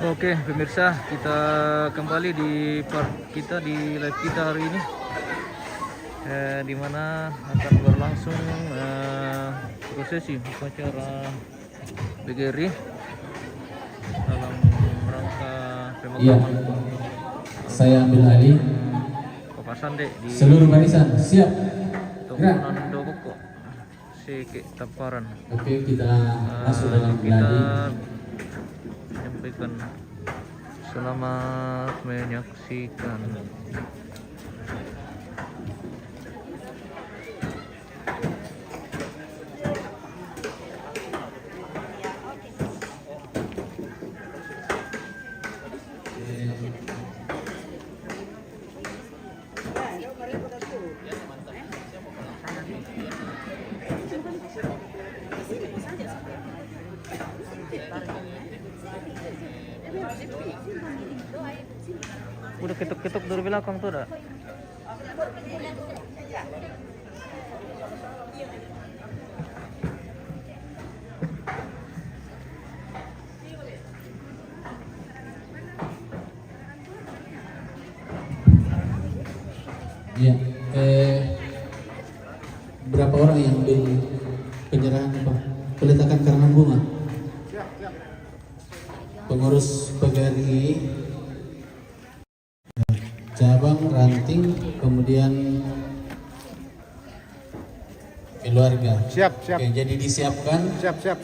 Oke, pemirsa, kita kembali di part kita di live kita hari ini, di mana akan berlangsung prosesi upacara BGRI dalam rangka Iya, pemakaman saya ambil alih. Bapak Sande di Seluruh barisan siap. Gerak. Tunggunan Doboko Seke Taparan. Oke, kita masuk dalam Kita gladi. menyampaikan selamat menyaksikan. Udah ketuk-ketuk dari belakang tuh dah. Iya. Berapa orang yang ambil penyerahan apa? Peletakan karangan bunga. Pengurus PGRI cabang ranting, kemudian keluarga. Siap. Oke, jadi disiapkan. Siap.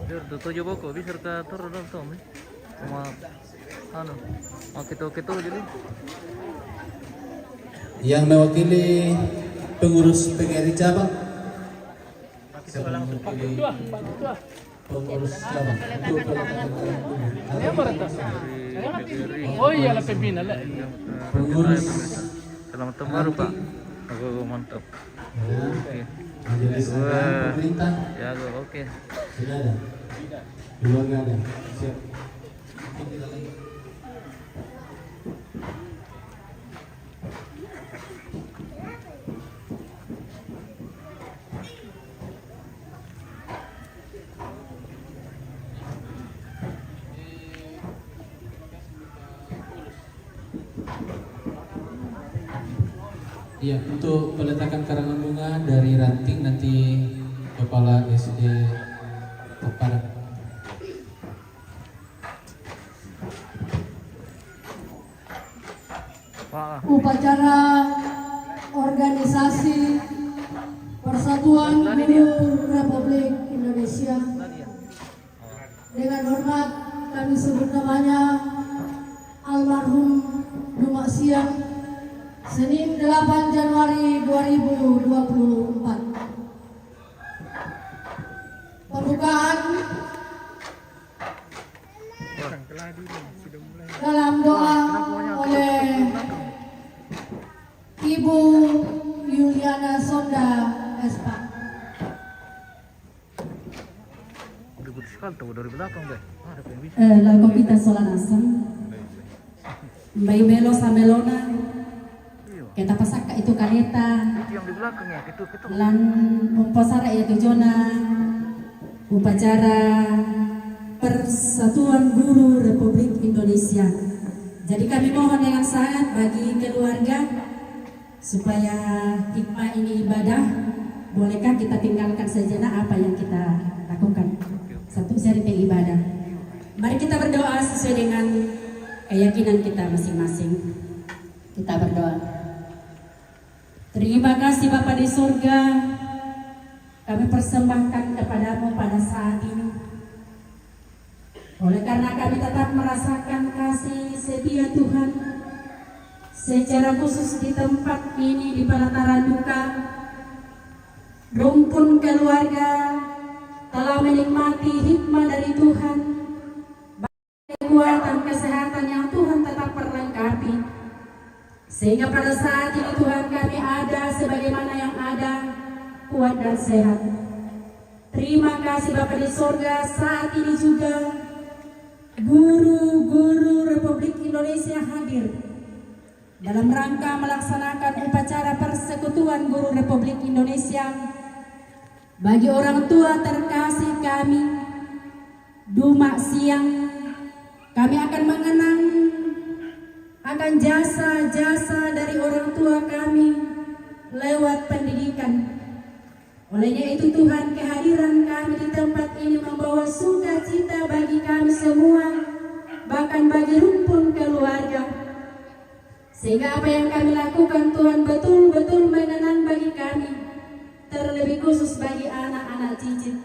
Biar tujuh boko bisa ke turun tuh, sama anu, mau kita jadi. Yang mewakili pengurus PGRI cabang. Pengurus cabang. Oh iya lah pembina lah. Pengurus. Selamat tahun baru Pak. Aku mantap. Oke. Majelis Agama Pemerintah. Ya, oke. Sudah ada. Keluarga ada. Siap. Iya, untuk peletakan karangan bunga dari ranting nanti Kepala SD Taparan. Upacara organisasi Persatuan Guru Republik Indonesia. Dengan hormat kami sebut namanya almarhum Lumak Siang, Senin 8 Januari 2024. Pembukaan dalam doa oleh Ibu Yuliana Sonda Espa. Ribut sekali tuh dari belakang deh. Ada yang bisa. Lagu kita solanasem Mbak Melo Samelona kita pasaka itu kareta Itu yang di belakang ya, itu. lan umpasara ya tujona upacara Persatuan Guru Republik Indonesia. Jadi kami mohon dengan sangat bagi keluarga supaya hikmah ini ibadah, bolehkah kita tinggalkan sejenak apa yang kita lakukan satu seri ibadah. Mari kita berdoa sesuai dengan keyakinan kita masing-masing. Kita berdoa. Terima kasih Bapa di surga, kami persembahkan kepadamu pada saat ini. Oleh karena kami tetap merasakan kasih setia Tuhan, secara khusus di tempat ini di pelataran duka, rumpun keluarga telah menikmati hikmah dari Tuhan, kekuatan kesehatan yang Tuhan tetap perlengkapi, sehingga pada saat ini Tuhan kami ada sebagaimana yang ada, kuat dan sehat. Terima kasih Bapa di surga, saat ini juga guru-guru Republik Indonesia hadir dalam rangka melaksanakan upacara Persekutuan Guru Republik Indonesia bagi orang tua terkasih kami, Duma Siang, kami akan mengenang akan jasa-jasa dari orang tua kami lewat pendidikan. Olehnya itu Tuhan, kehadiran kami di tempat ini membawa sukacita bagi kami semua, bahkan bagi rumpun keluarga. Sehingga apa yang kami lakukan Tuhan betul-betul mengenang bagi kami, terlebih khusus bagi anak-anak cicit.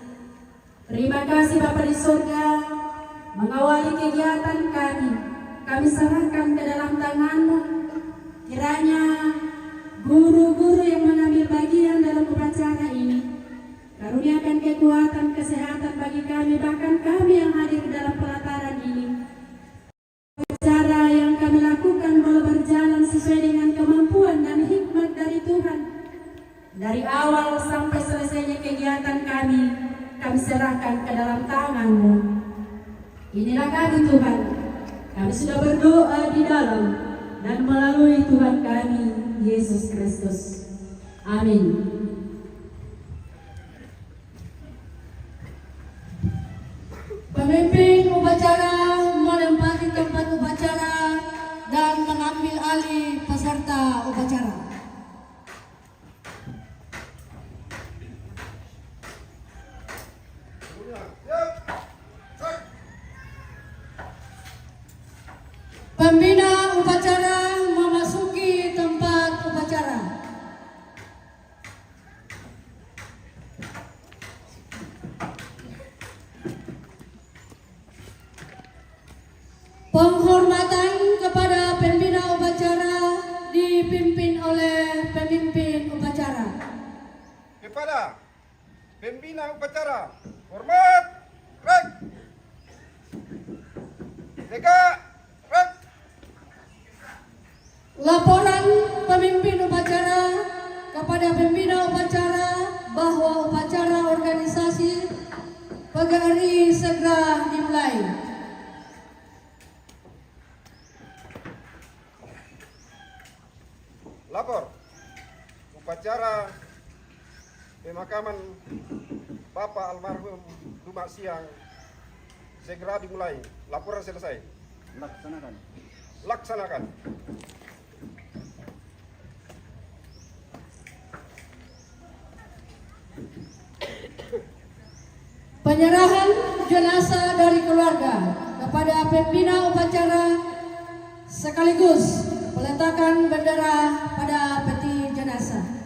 Terima kasih Bapa di surga, mengawali kegiatan kami serahkan ke dalam tangan-Mu. Kiranya guru-guru yang mengambil bagian dalam upacara ini, karuniakan kekuatan, kesehatan bagi kami, bahkan kami yang hadir dalam pelataran ini. Upacara yang kami lakukan boleh berjalan sesuai dengan kemampuan dan hikmat dari Tuhan. Dari awal sampai selesainya kegiatan kami serahkan ke dalam tangan-Mu. Inilah kami Tuhan, kami sudah berdoa di dalam dan melalui Tuhan kami, Yesus Kristus. Amin. Pemimpin upacara menempati tempat upacara dan mengambil alih peserta upacara. Pembina upacara memasuki tempat upacara. Penghormatan kepada pembina upacara dipimpin oleh pemimpin upacara. Kepada pembina upacara, hormat, rek. Tegak, rek. Laporan pemimpin upacara kepada pembina upacara bahwa upacara organisasi PGRI segera dimulai. Lapor upacara pemakaman Bapak almarhum Duma Siang segera dimulai. Laporan selesai. Laksanakan. Penyerahan jenazah dari keluarga kepada pembina upacara sekaligus peletakan bendera pada peti jenazah.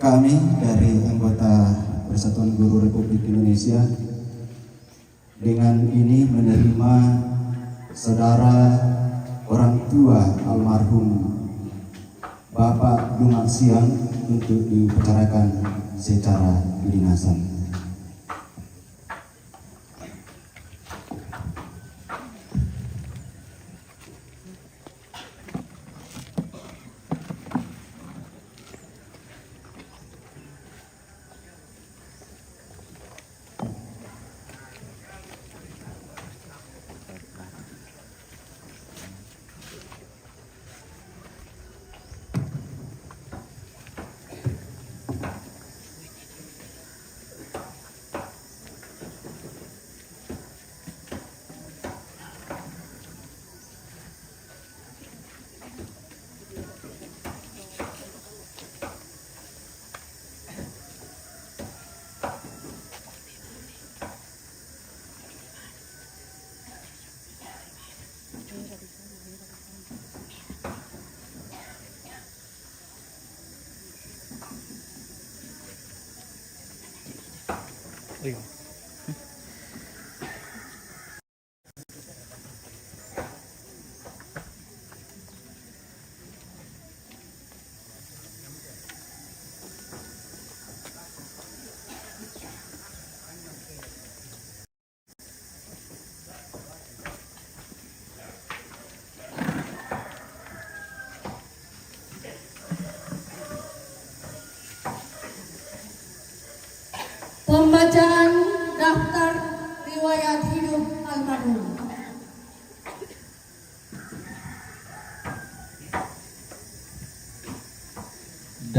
Kami dari anggota Persatuan Guru Republik Indonesia dengan ini menerima saudara orang tua almarhum Bapak Duma Siang untuk diupacarakan secara kedinasan.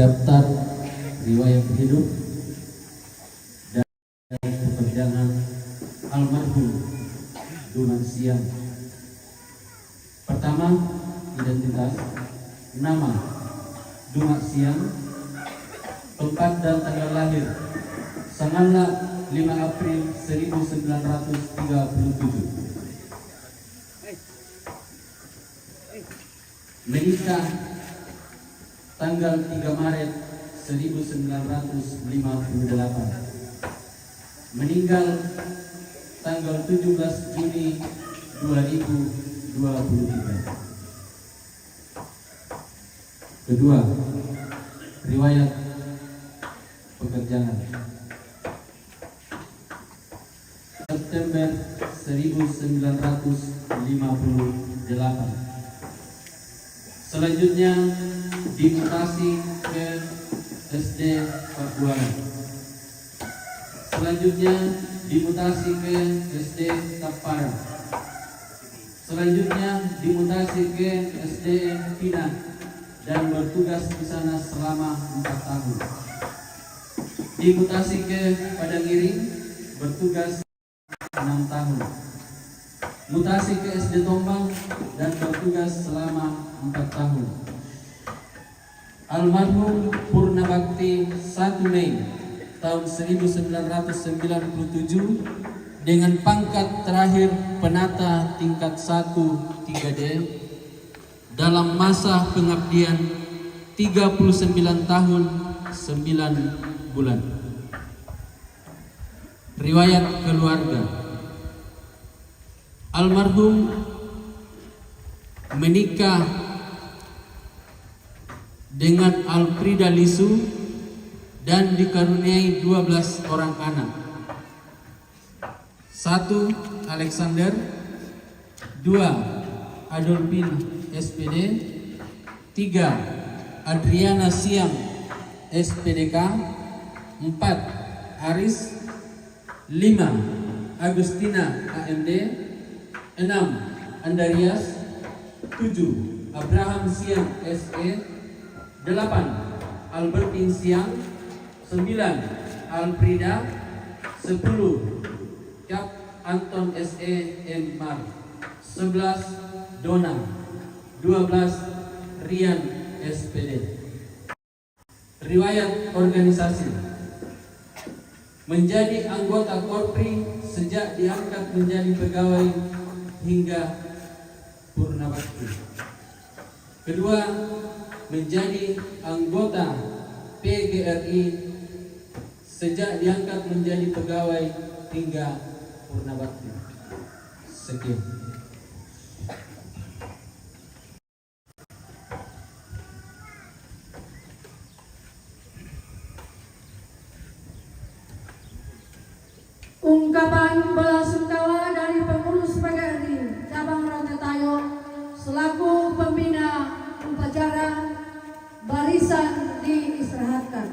daftar riwayat hidup dan pekerjaan almarhum Dumak Siang. Pertama, identitas, nama Dumak Siang, tempat dan tanggal lahir Sanganla 5 April 1937. Menikah tanggal 3 Maret 1958. Meninggal tanggal 17 Juni 2023. Kedua, riwayat pekerjaan. September 1958. Selanjutnya dimutasi ke SD Pakuaran. Selanjutnya dimutasi ke SD Taparan. Selanjutnya dimutasi ke SDN Pinang dan bertugas di sana selama 4 tahun. Dimutasi ke Padang Iring, bertugas 6 tahun. Mutasi ke SD Tombang dan bertugas selama 4 tahun. Almarhum Purnabakti 1 Mei tahun 1997 dengan pangkat terakhir penata tingkat 1 3D dalam masa pengabdian 39 tahun 9 bulan. Riwayat keluarga. Almarhum menikah dengan Alfrida Lisu dan dikaruniai 12 orang anak. 1. Alexander, 2. Adolfin SPD, 3. Adriana Siang SPDK, 4. Aris, 5. Agustina AMD, 6. Andarias, 7. Abraham Siang SE, 8. Albertin Siang, 9. Alfrida, 10. Cap Anton SE M. Mar, 11. Dona, 12. Rian SPD. Riwayat organisasi. Menjadi anggota Korpri sejak diangkat menjadi pegawai hingga Purnabakti. Kedua, menjadi anggota PGRI sejak diangkat menjadi pegawai hingga Purnabakti. Sekian. Ungkapan belasungkawa dari pengurus PGRI Cabang Rantetayo selaku pembina upacara barisan diistirahatkan.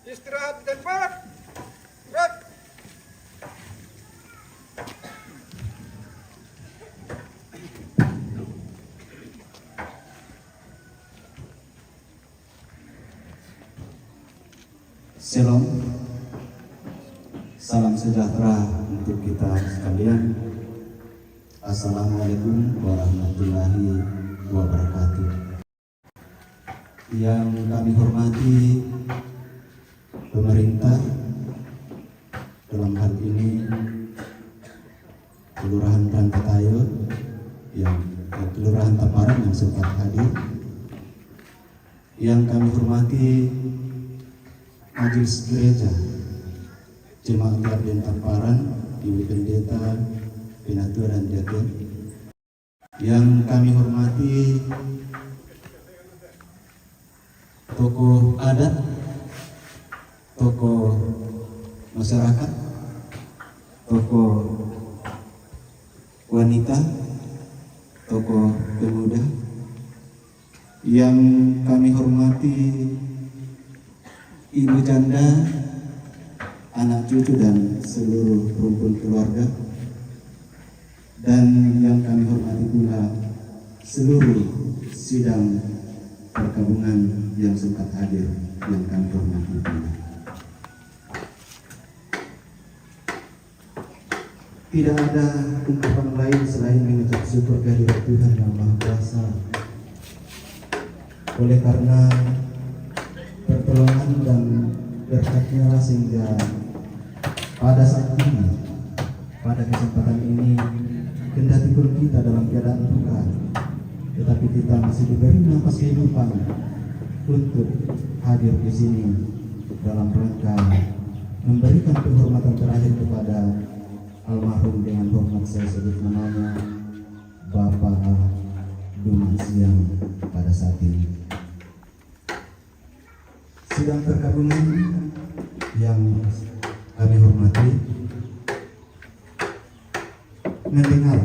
Istirahat di tempat. Gerak. Shalom. Salam sejahtera untuk kita sekalian. Assalamualaikum warahmatullahi wabarakatuh. Yang kami hormati pemerintah, dalam hal ini Kelurahan Rantetayo, Kelurahan Taparan yang sempat hadir. Yang kami hormati Majelis Gereja Jemaat Gabien Taparan, Ibu Pendeta, Penatua dan Diaken. Yang kami hormati tokoh adat, tokoh masyarakat, tokoh wanita, tokoh pemuda. Yang kami hormati ibu janda, anak cucu dan seluruh rumpun keluarga. Dan yang kami hormati pula seluruh sidang perkabungan yang sempat hadir yang kami hormati. Tidak ada ungkapan lain selain mengucap syukur kehadirat Tuhan yang Maha Kuasa. Oleh karena pertolongan dan berkatnya lah sehingga pada saat ini, pada kesempatan ini, kendati pun kita dalam keadaan duka, tetapi kita masih diberi nafas kehidupan untuk hadir di sini dalam rangka memberikan penghormatan terakhir kepada almarhum dengan hormat saya sebut namanya Bapak Dumas yang pada saat ini. Sidang perkabungan yang kami hormati, mendengar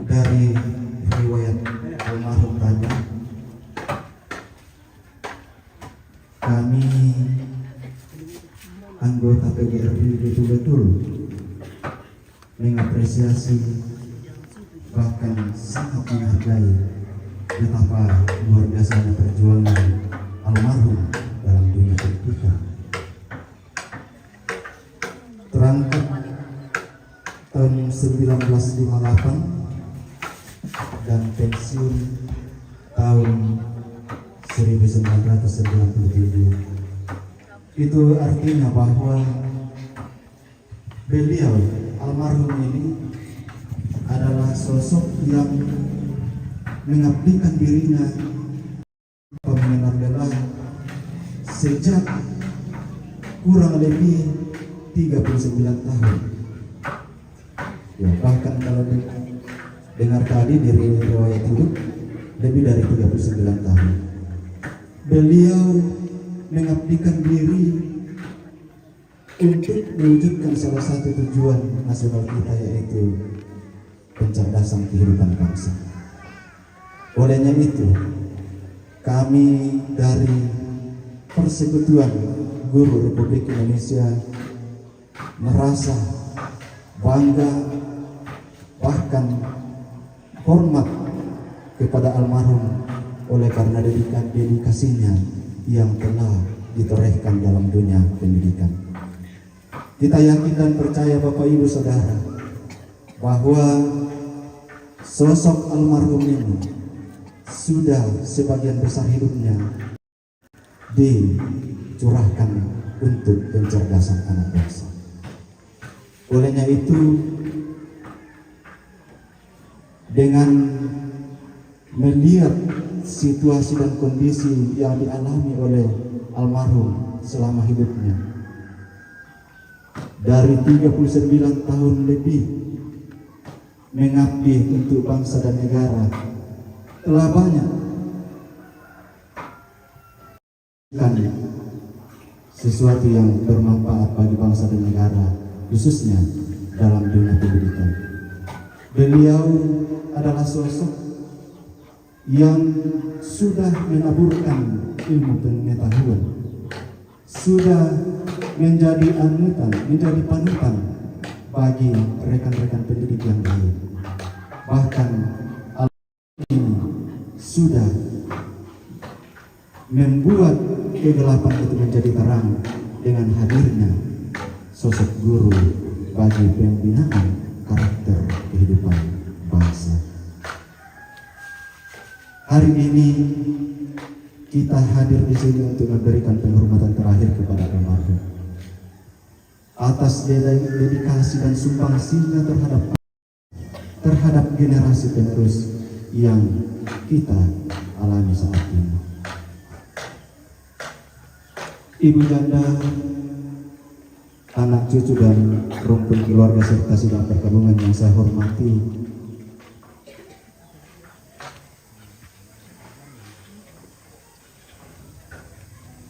dari riwayat almarhum tadi, kami anggota PGRI betul-betul mengapresiasi bahkan sangat menghargai betapa luar biasanya perjuangan almarhum dalam dunia pendidikan. Terangkat tahun 1958 dan pensiun tahun 1997. Itu artinya bahwa beliau almarhum ini adalah sosok yang mengabdikan dirinya pemenang bela sejak kurang lebih 39 tahun. Ya, bahkan kalau dengar tadi dari riwayat hidup lebih dari 39 tahun. Beliau mengabdikan diri untuk mewujudkan salah satu tujuan nasional kita, yaitu pencerdasan kehidupan bangsa. Olehnya itu, kami dari Persekutuan Guru Republik Indonesia merasa bangga bahkan hormat kepada almarhum oleh karena dedikasinya yang telah ditorehkan dalam dunia pendidikan. Kita yakin dan percaya Bapak Ibu Saudara bahwa sosok almarhum ini sudah sebagian besar hidupnya dicurahkan untuk pencerdasan anak bangsa. Olehnya itu, dengan melihat situasi dan kondisi yang dialami oleh almarhum selama hidupnya, dari 39 tahun lebih mengabdi untuk bangsa dan negara, telah banyak kan sesuatu yang bermanfaat bagi bangsa dan negara, khususnya dalam dunia pendidikan. Beliau adalah sosok yang sudah menaburkan ilmu pengetahuan, sudah menjadi anutan, menjadi panutan bagi rekan-rekan pendidik yang lain. Bahkan ini sudah membuat kegelapan itu menjadi terang dengan hadirnya sosok guru bagi pembinaan karakter kehidupan bangsa. Hari ini kita hadir di sini untuk memberikan penghormatan terakhir kepada almarhum atas dedikasi dan sumbangsinya terhadap generasi penerus yang kita alami saat ini. Ibu janda, anak cucu dan rumpun keluarga serta sidang perkabungan yang saya hormati,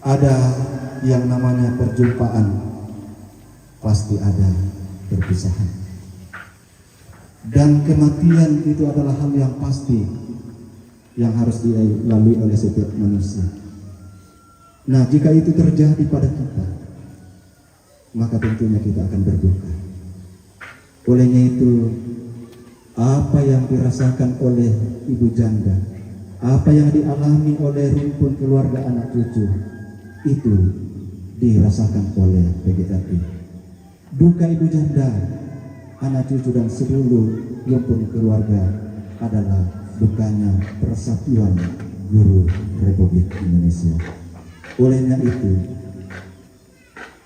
ada yang namanya perjumpaan, pasti ada perpisahan, dan kematian itu adalah hal yang pasti yang harus dilalui oleh setiap manusia. Nah, jika itu terjadi pada kita, maka tentunya kita akan berduka. Olehnya itu, apa yang dirasakan oleh ibu janda, Apa yang dialami oleh rumpun keluarga anak cucu itu dirasakan oleh PGRI. Duka ibu janda, anak cucu dan seluruh rumpun keluarga adalah dukanya Persatuan Guru Republik Indonesia. Olehnya itu,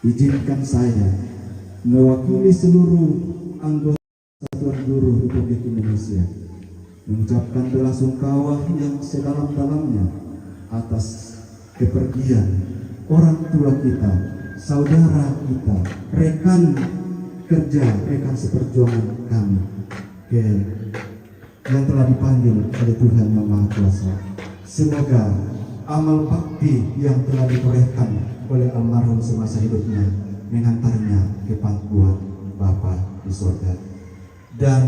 izinkan saya mewakili seluruh anggota Persatuan Guru Republik Indonesia mengucapkan belasungkawa yang sedalam-dalamnya atas kepergian orang tua kita, saudara kita, rekan kerja, rekan seperjuangan kami yang telah dipanggil oleh Tuhan Yang Maha Kuasa. Semoga amal bakti yang telah ditorehkan oleh almarhum semasa hidupnya mengantarnya ke pangkuan Bapa di surga. Dan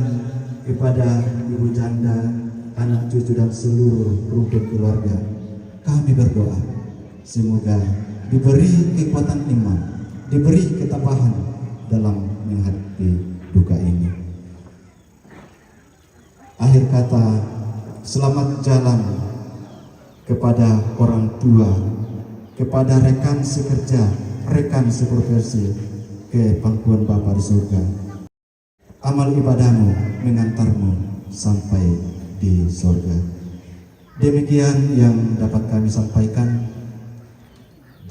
kepada ibu janda, anak cucu dan seluruh rumpun keluarga, kami berdoa semoga diberi kekuatan iman, diberi ketabahan dalam menghadapi duka ini. Akhir kata, selamat jalan kepada orang tua, kepada rekan sekerja, rekan seprofesi ke pangkuan Bapa di surga. Amal ibadahmu mengantarmu sampai di surga. Demikian yang dapat kami sampaikan.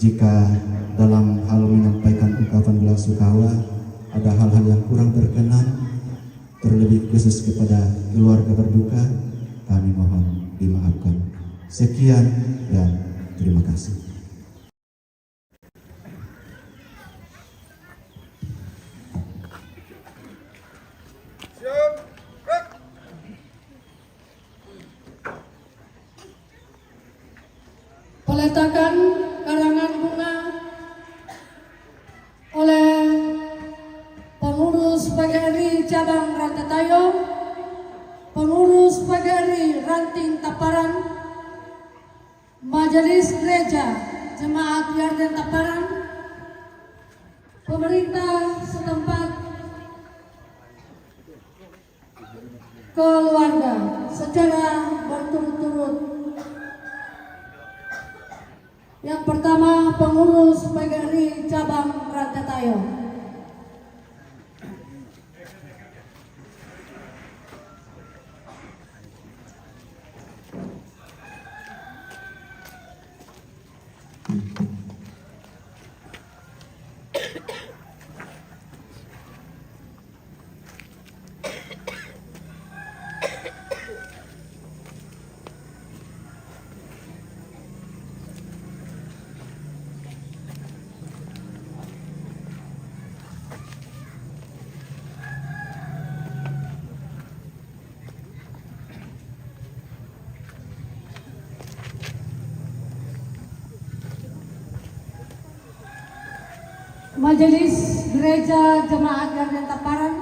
Jika dalam hal menyampaikan ungkapan belasungkawa ada hal-hal yang kurang berkenan, terlebih khusus kepada keluarga berduka, kami mohon dimaafkan. Sekian dan terima kasih. Siap, gerak. Peletakan karangan bunga oleh pengurus PGRI cabang Rantatayo, pengurus PGRI Ranting Taparan, Majelis Gereja Jemaat Yarden Taparan, pemerintah setempat, keluarga secara berturut-turut. Yang pertama, pengurus PGRI cabang Rantatayo. Majelis Gereja Jemaat Yarden Taparan,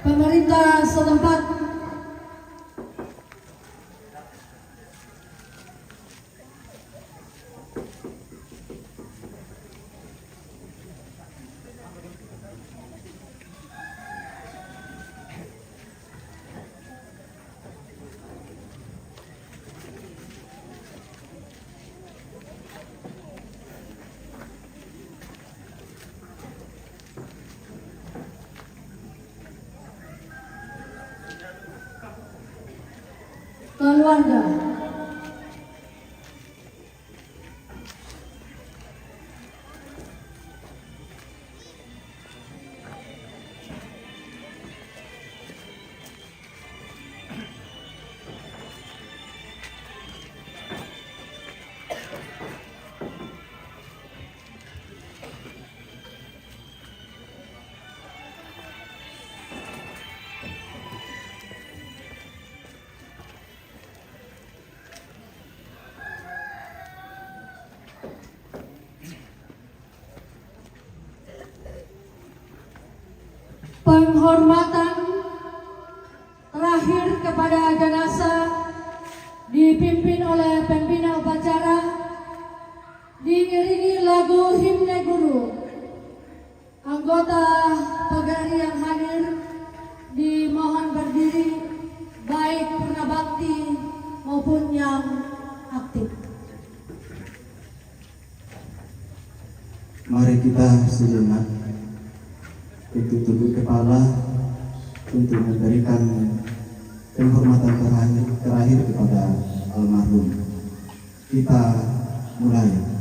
pemerintah setempat, keluarga. Penghormatan terakhir kepada jenazah dipimpin oleh pembina upacara, diiringi lagu himne guru. Anggota PGRI yang hadir dimohon berdiri, baik purna bakti maupun yang aktif. Mari kita sejenak untuk tunduk kepala untuk memberikan penghormatan terakhir kepada almarhum. Kita mulai.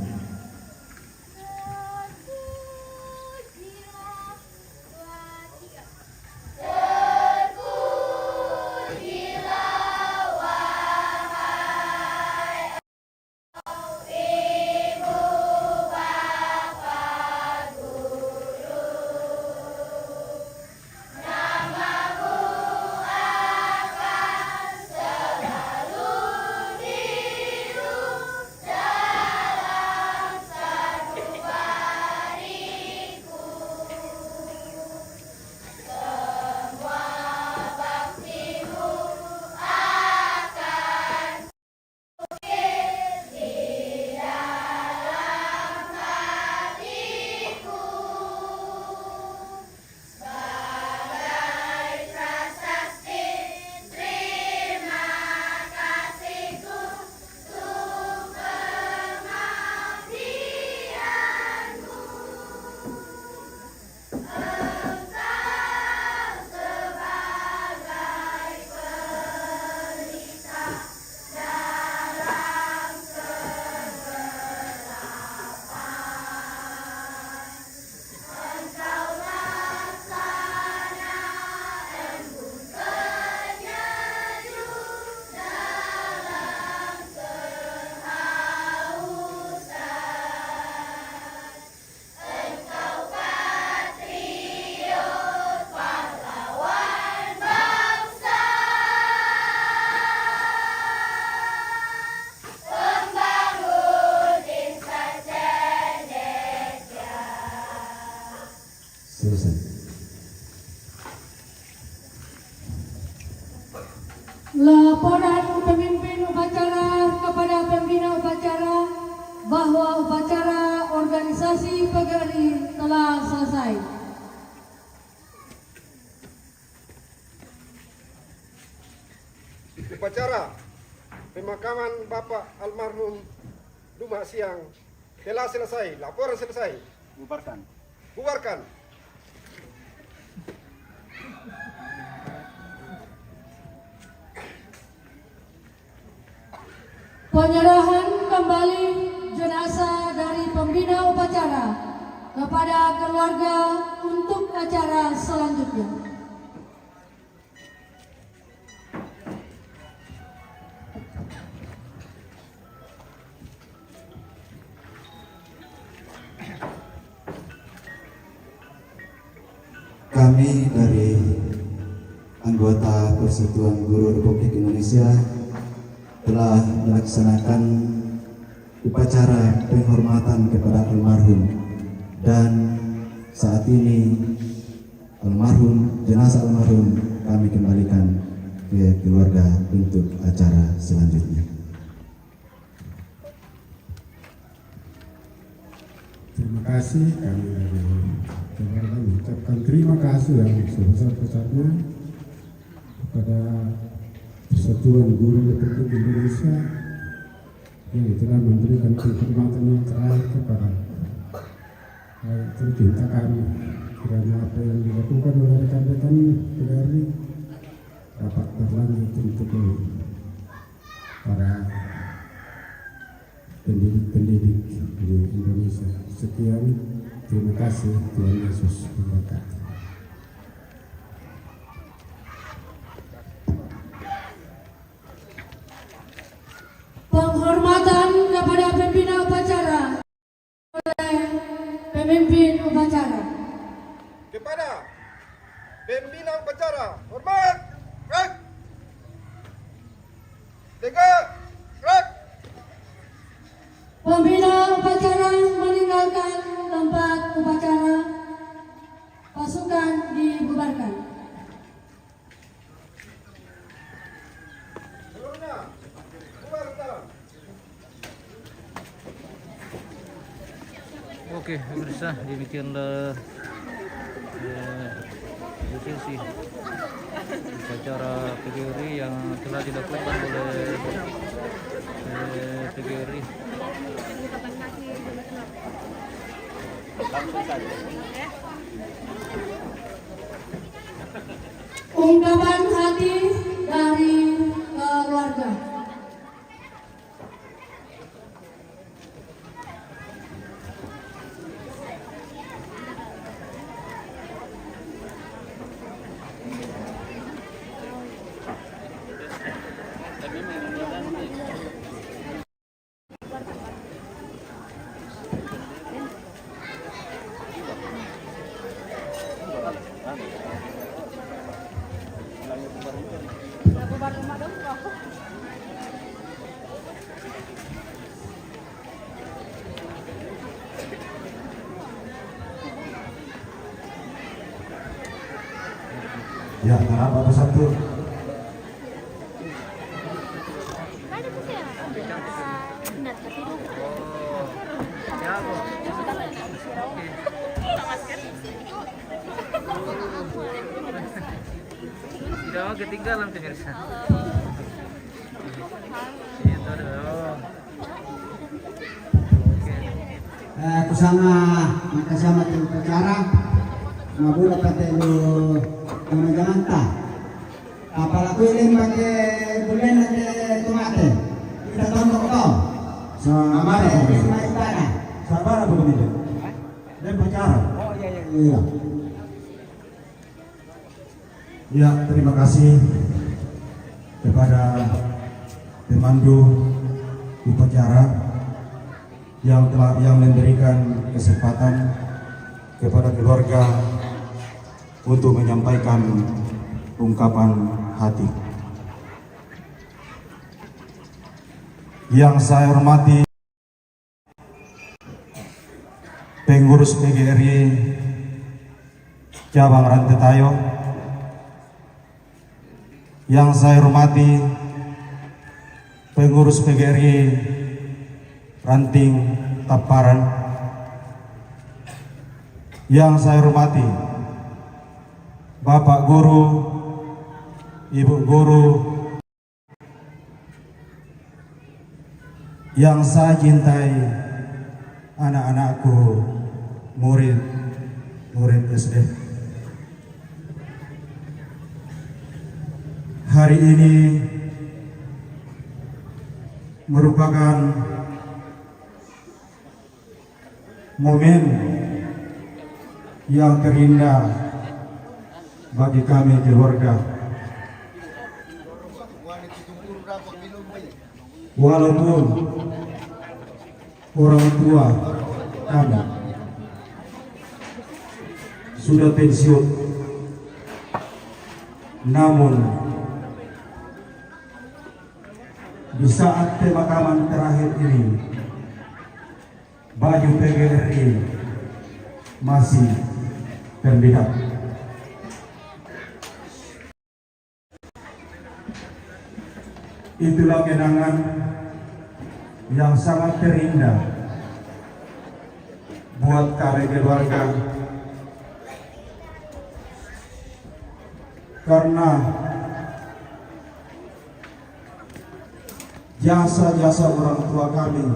Selesai. Laporan pemimpin upacara kepada pembina upacara bahwa upacara organisasi PGRI telah selesai. Upacara pemakaman Bapak almarhum Duma Siang telah selesai. Laporan selesai. Bubarkan. Bubarkan. Penyerahan kembali jenazah dari pembina upacara kepada keluarga untuk acara selanjutnya. Kami dari anggota Persatuan Guru Republik Indonesia telah melaksanakan upacara penghormatan kepada almarhum, dan saat ini jenazah almarhum kami kembalikan ke keluarga untuk acara selanjutnya. Terima kasih, kami dari keluarga mengucapkan terima kasih yang sebesar-besarnya kepada Persatuan Guru Republik Indonesia yang telah memberikan penghormatan yang terakhir kepada tercinta kami. Kiranya apa yang dilakukan oleh rekan-rekan PGRI dapat berlanjut untuk para pendidik-pendidik di Indonesia. Sekian, terima kasih, Tuhan Yesus memberkati. Penghormatan kepada pembina upacara oleh pemimpin upacara. Kepada pembina upacara, hormat, gerak. Tiga, gerak. Pembina upacara dibubarkan. Seluruhnya, bubar sekarang. Oke, pemirsa, demikianlah sesi upacara PGRI yang telah dilakukan oleh PGRI. Ungkapan hati dari keluarga. Ya, tahap apa satu? Tidak mau ketinggalan pemirsa. Itu dong. Kusama makasama tim upacara mabuda patelo jangan ta apalagi ini pakai bulan ada tomate kita tombok kau sama istana Sabar apa begini? Dan pacaran. iya Ya, terima kasih kepada pemandu upacara yang memberikan kesempatan kepada keluarga untuk menyampaikan ungkapan hati. Yang saya hormati pengurus PGRI Cabang Rantetayo, yang saya hormati pengurus PGRI Ranting Taparan, yang saya hormati Bapak Guru, Ibu Guru, yang saya cintai anak-anakku, murid SD. Hari ini merupakan momen yang terindah bagi kami keluarga. Walaupun orang tua kami sudah pensiun, namun di saat pemakaman terakhir ini baju PGRI masih terlihat. Itulah kenangan yang sangat terindah buat kami keluarga, karena jasa-jasa orang tua kami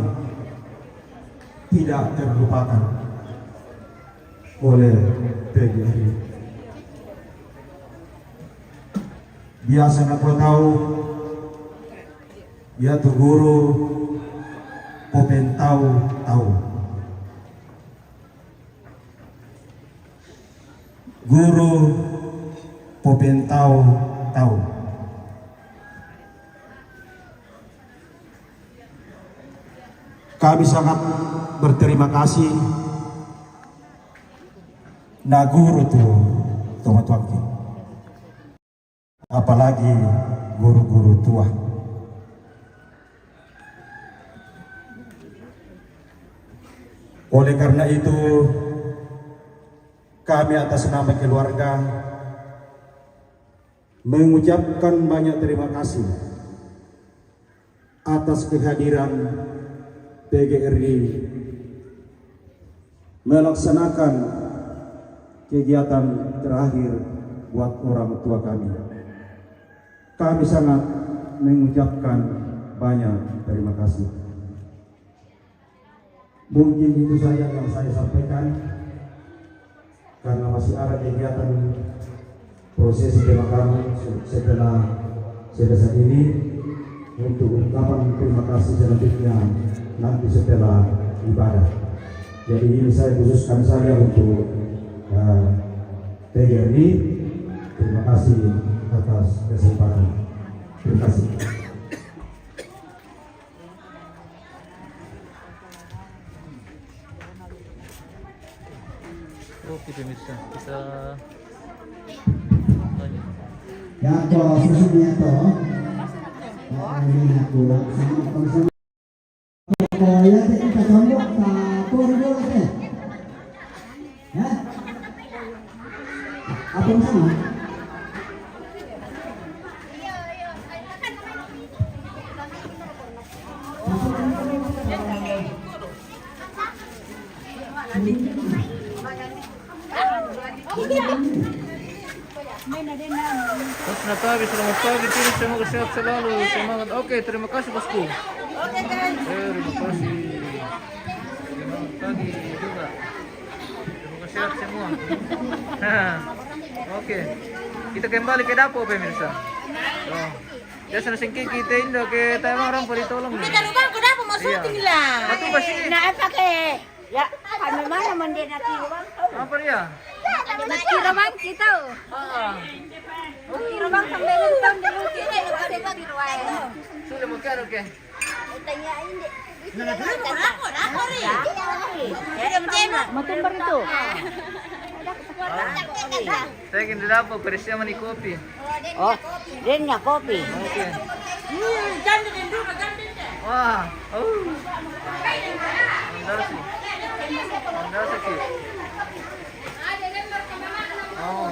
tidak terlupakan oleh PGRI. Biasa nak tahu, ya tu guru popentau tahu, guru popentau tahu. Kami sangat berterima kasih na guru tu teman-teman, apalagi guru-guru tua. Oleh karena itu, kami atas nama keluarga mengucapkan banyak terima kasih atas kehadiran PGRI melaksanakan kegiatan terakhir buat orang tua kami. Kami sangat mengucapkan banyak terima kasih. Mungkin itu saja yang saya sampaikan, karena masih ada kegiatan prosesi pemakaman setelah selesai ini. Untuk ungkapan terima kasih selanjutnya nanti setelah ibadah. Jadi ini saya khususkan saja untuk TGRI. Terima kasih atas kesempatan. Terima kasih. Oke pemirsa, kita lanjut. Ya toh susunya toh. Ini aku sama ya kita tombok tak koridor teh. Ya. Apa sama? Selamat pagi, Tini, semoga sehat selalu, semangat. Oke, terima kasih bosku. Oke guys. Terima kasih. Selamat pagi juga. Semoga sehat semua. Oke, kita kembali ke dapur pemirsa. Oh. Ya sana singki kita indo ke tayo orang pali tolong. Kita lubang ke dapur masukin lah. Satu pasti. Nah, pakai. Ya, kami mana mandi nanti lubang. Apa dia? Nanti lubang kita. Lubang sampai nonton dulu kita pasti di ruang. Sudah makan oke. Tanyain deh. Dapur ya. Ya, matumbar itu. Saya ingin di dapur persiapan di kopi. Oh, dennya kopi. Oke. Jangan dulu, jangan. Wah, Mandasi ki. Oh.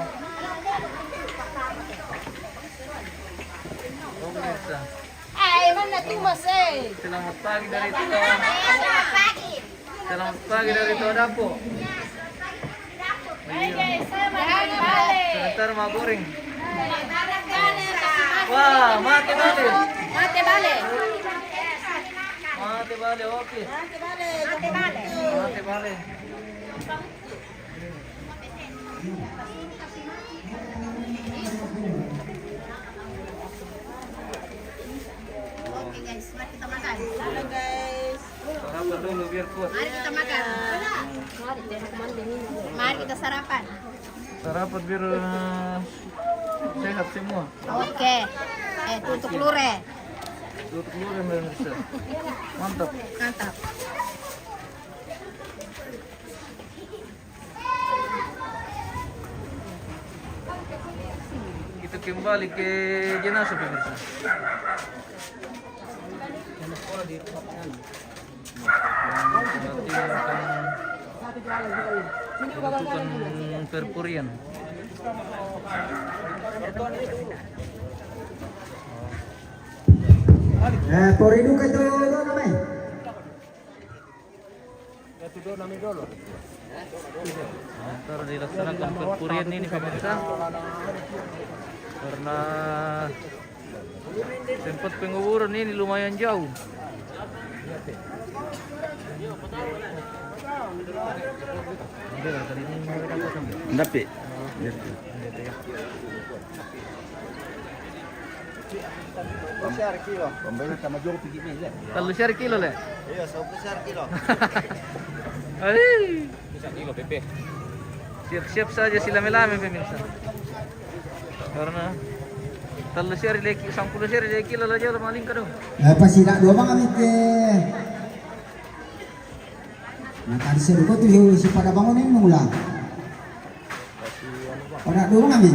Oh, pemirsa. Mana tuh Mas? Selamat pagi dari Tito. Selamat pagi dari Tito dapur. Sebentar mau goreng. Wah, mati balik. Mate bale. Mati balik, oke. Mati balik. Oke guys, mari kita makan. Halo guys. Sarapan dulu biar kuat. Mari kita makan. Mari kita sarapan. Sarapan biar sehat semua. Oke. Tutup lure. Tutup dulu yang pemirsa. Mantap. Mantap. Kita kembali ke jenazah pemirsa. Nanti akan dilakukan perpurian. Poridu ka ito namin. Ntar dilaksanakan perpurian ini pemirsa. Karena tempat penguburan ini lumayan jauh. Tapi Kalau share kilo le. Iya, 100 kilo. Ay. Siap-siap saja silame-lame pemirsa. Karena kalau share lagi 10 share lagi kilo aja udah maling kado. Pasila dua bang kami ke. Nah tadi seru ko tuh si pada bangunin mengulang. Pada dua kami.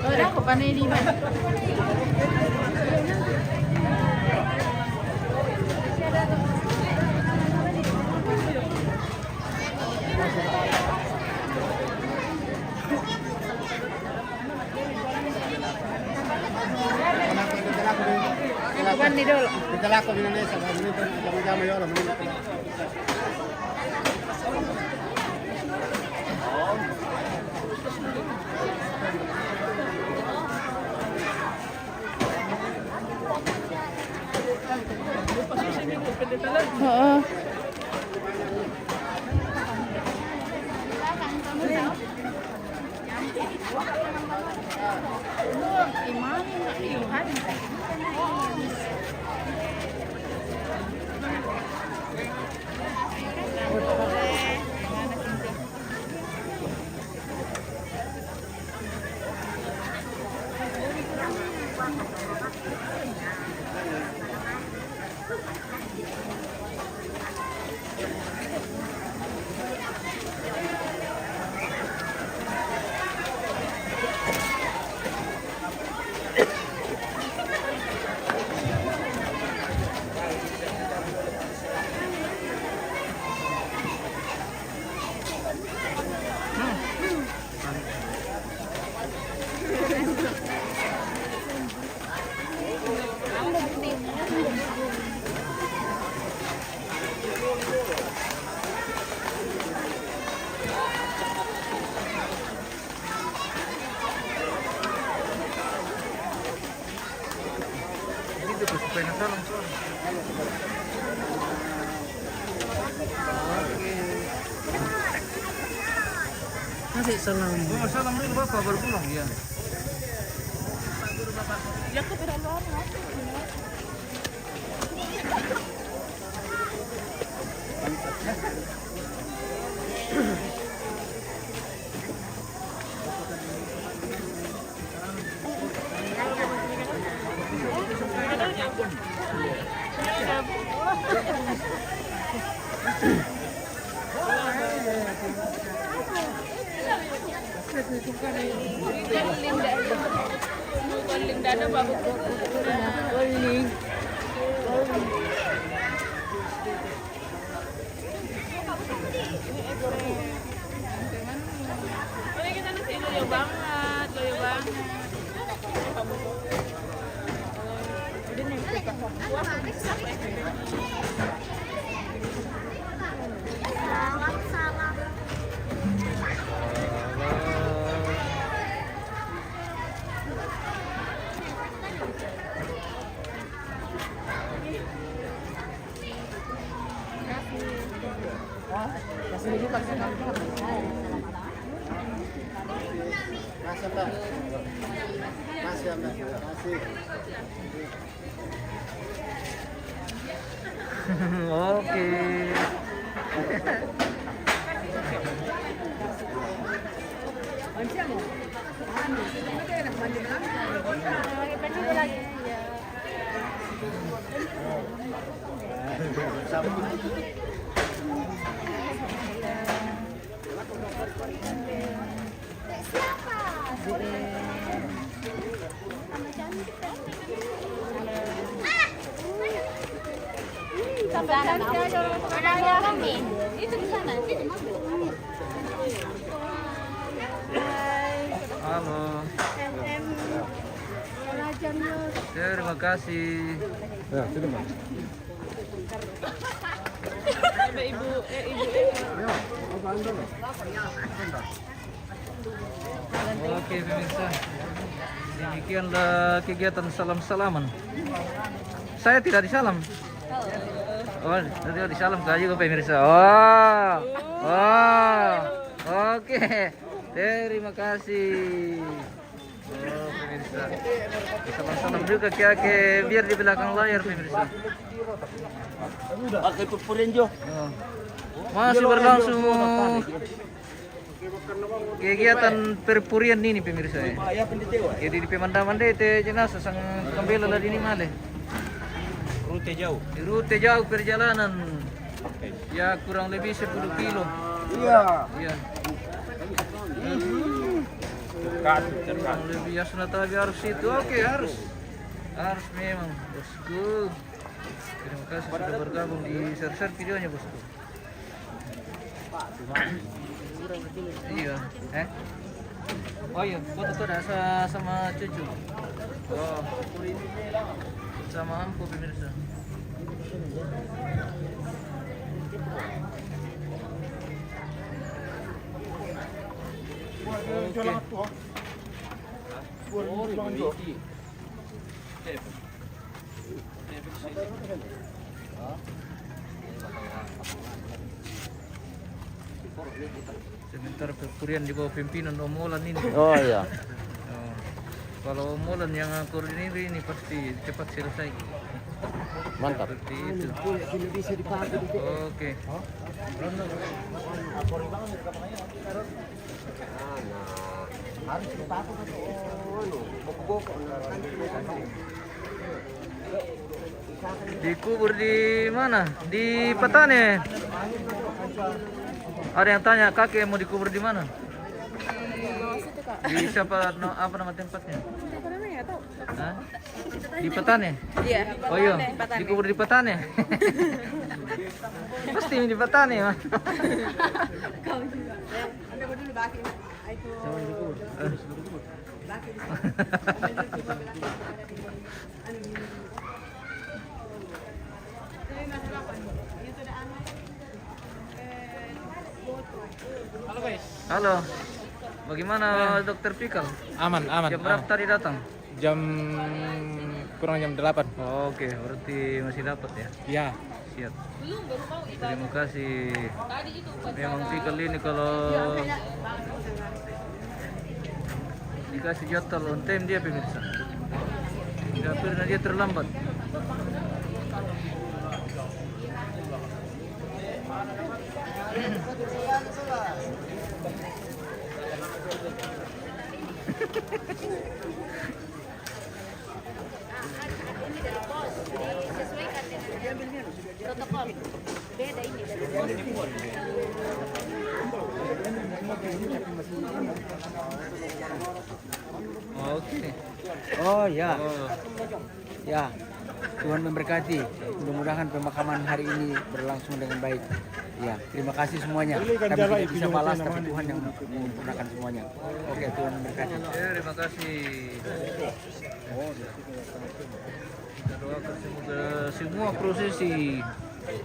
Udah aku panen di mana? Bukan di dulu. Kita lakukan di Indonesia, jamu-jamu ya, Dito po, supaya na salam. Masih salam. Oh, salam dulu Bapak, baru pulang ya. Oke. Itu di sana, itu Halo. Terima kasih. Ya, sudah Mas. Oke pemirsa, demikianlah kegiatan salam-salaman. Saya tidak disalam. Oh, tidak disalam juga pemirsa. Oh, oh, oke. Terima kasih. Oh pemirsa, salam-salam juga ke biar di belakang layar pemirsa. Pakai pupurin Jo. Oh. Masih berlangsung kegiatan perpurian ini pemirsa ya. Jadi di pemandaman dete jenazah sang kembali lah ini male. Rute jauh. Di rute jauh perjalanan Ya kurang lebih 10 kilo. Iya. Iya. Kurang lebih ya sudah tapi harus itu. Oke, harus memang bosku. Terima kasih sudah bergabung di share videonya bosku. Iya. Oh iya, foto tuh ada sama cucu. Oh. Sama ampu pemirsa. Sebentar perkurian di bawah pimpinan Om Molan ini. Oh iya. Oh. Kalau Om Molan yang koordinir ini pasti cepat selesai. Mantap. Seperti itu. Oke. Dikubur di mana? Di Patane. Ada yang tanya kakek mau dikubur di mana? Di siapa? Apa nama tempatnya? Hah? Di Patane? Iya. Oh iya, dikubur di Patane. Pasti di Patane mah. Halo, bagaimana Dokter Pikal? Aman. Jam berapa tadi datang? Kurang jam 8. Oh, oke, berarti masih dapat ya? Ya. Siap. Terima kasih. Memang Pikal ini kalau dikasih jadwal on time dia pemirsa. Tidak pernah dia terlambat. Protokol. Beda ini dari Oke. Oh ya, Oh, ya. Tuhan memberkati. Mudah-mudahan pemakaman hari ini berlangsung dengan baik. Ya, terima kasih semuanya. Kami tidak bisa balas, tapi Tuhan yang menyempurnakan semuanya. Oke, Tuhan memberkati. terima kasih. Kita doakan semoga semua prosesi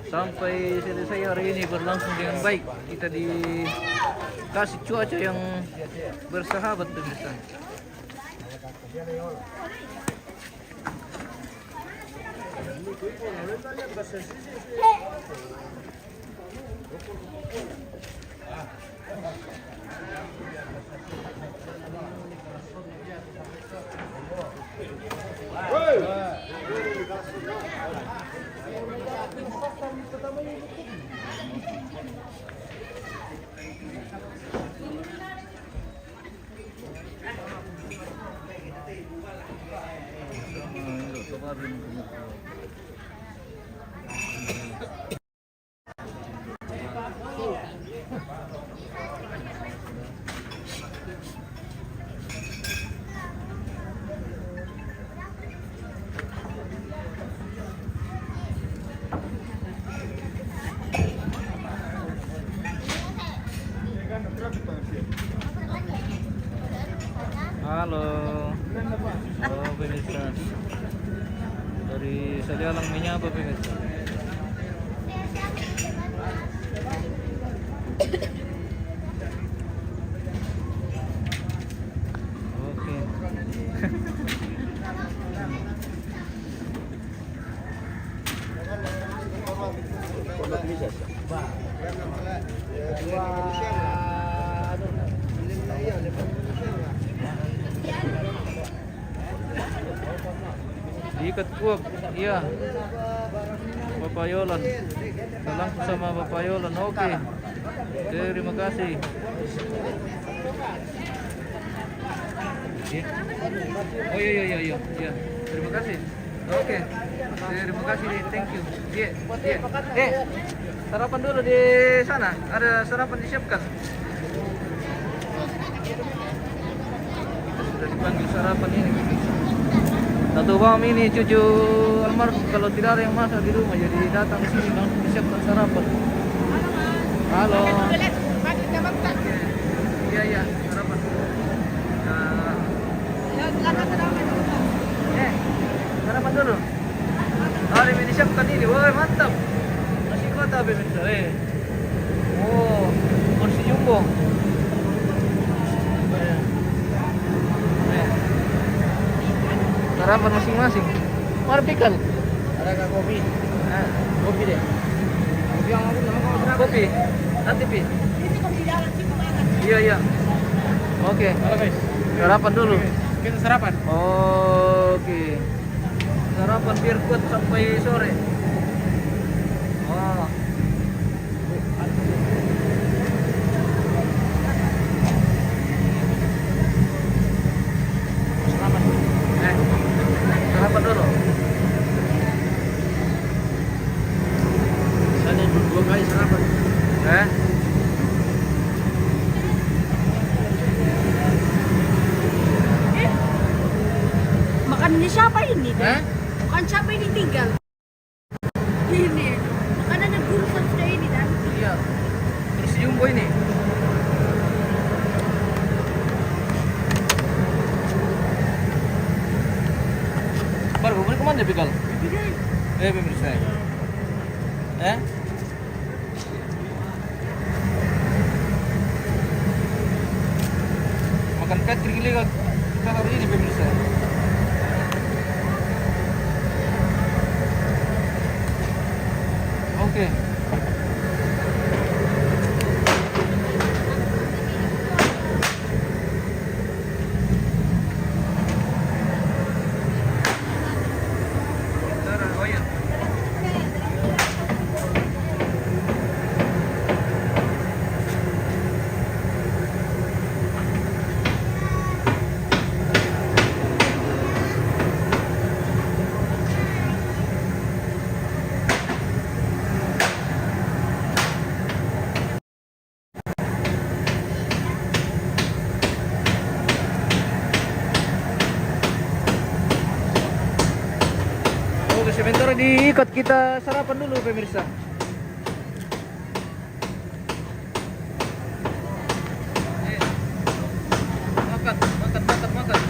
sampai selesai hari ini berlangsung dengan baik. Kita dikasih cuaca yang bersahabat pemirsa. Halo. Oh, pemirsa. Dari Salialang menyapa pemirsa. Oke. Diikat kuat, iya. Bapak Yolan, salam sama Bapak Yolan. Oke, terima kasih. Iya. Oh iya, terima kasih. Oke, terima kasih, thank you. Iya. Sarapan dulu di sana. Ada sarapan disiapkan. Kita sudah dipanggil sarapan ini. Satu bang ini cucu almarhum kalau tidak ada yang masak di rumah jadi datang ke sini langsung disiapkan sarapan. Halo. Iya iya sarapan. Sarapan dulu. Hari ini disiapkan ini, wah mantap. Nasi kota pemirsa, Oh, nasi jumbo. Sarapan masing-masing. Mana pikal? Ada kopi? Kopi deh. Kopi yang aku nama kamu berapa? Kopi. Nanti pi. Iya iya. Oke. Halo guys. Sarapan dulu. Kita sarapan. Oke. Sarapan biar kuat sampai sore. Wah. Sarapan. Sarapan dulu. Saya 2 kali sarapan. Makanannya siapa ini? Bukan siapa ini tinggal. Ini makanannya gurusan sudah ini dan. Iya. Terus jumbo ini. Baru mau kemana Pikal? Pemirsa. Makan catering juga kita hari ini pemirsa. Oke. Oh iya. Oke, sebentar diikat kita sarapan dulu pemirsa. Makan, makan, makan, makan.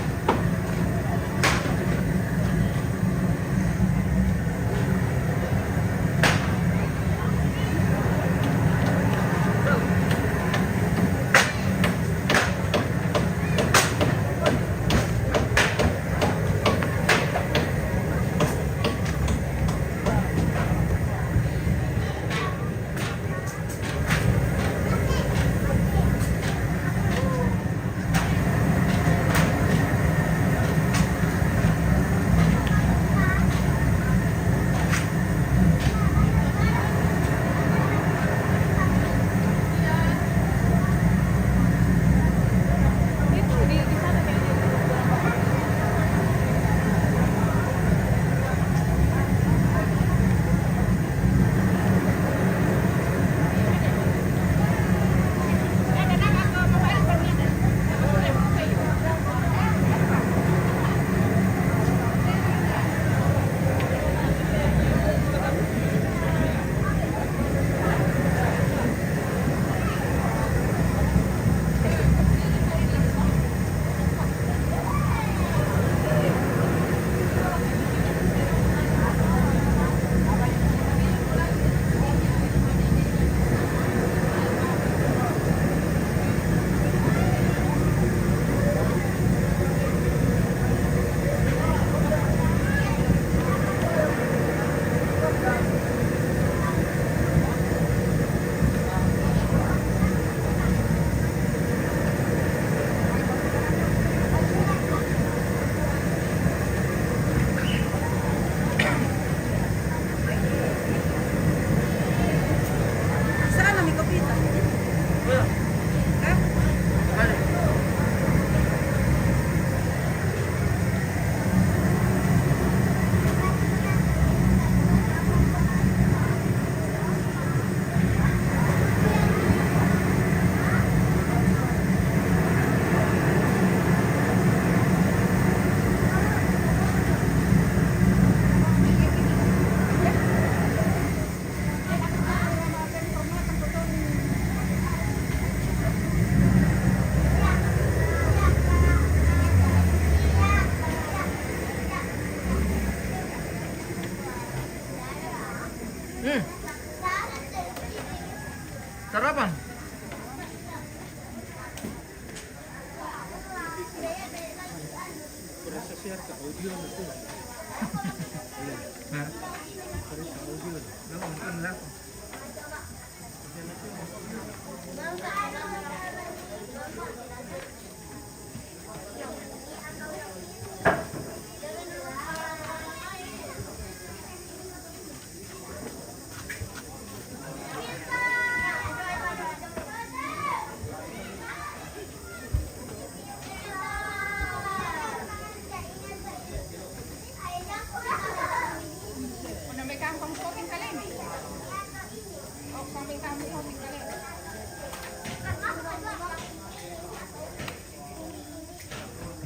share ke audio itu. Nah, terus ke audio. Nah, mungkin lah.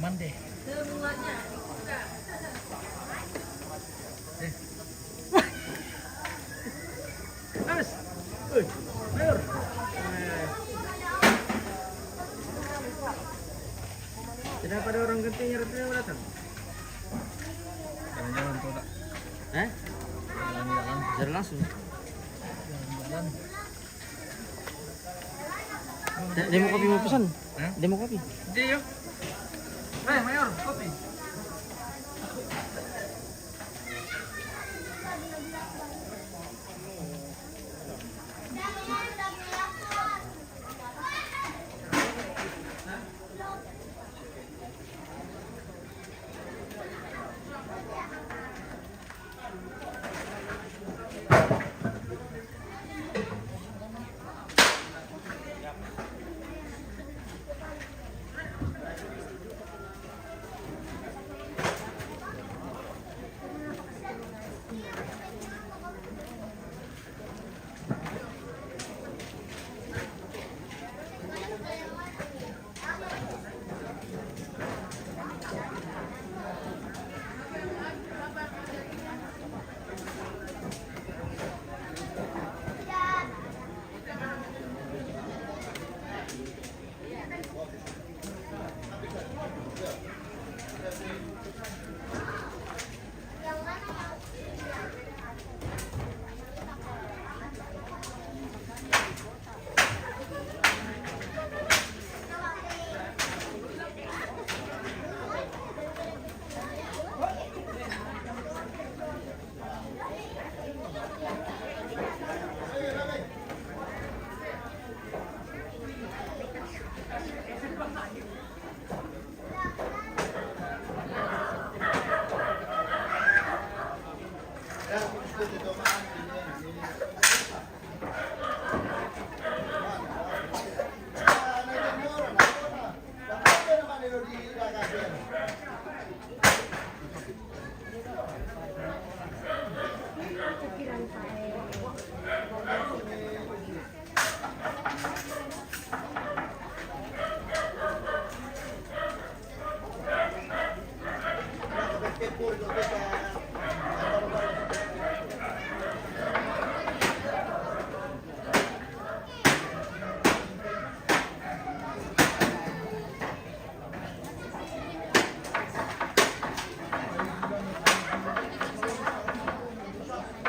Mande. Awas. Mayor. Tidak pada orang genting nyerapnya datang. Jalan-jalan tuh tak? Jalan-jalan. Jalan langsung. Jalan-jalan. Demo kopi mau pesan? Demo kopi. Dia yuk. Mayor, kopi.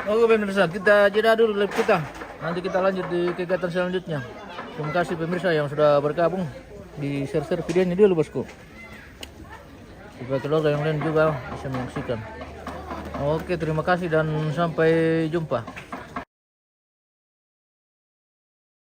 Oke pemirsa, kita jeda dulu live kita. Nanti kita lanjut di kegiatan selanjutnya. Terima kasih pemirsa yang sudah bergabung. Di share-share videonya dulu bosku, supaya keluarga yang lain juga bisa menyaksikan. Oke, terima kasih dan sampai jumpa.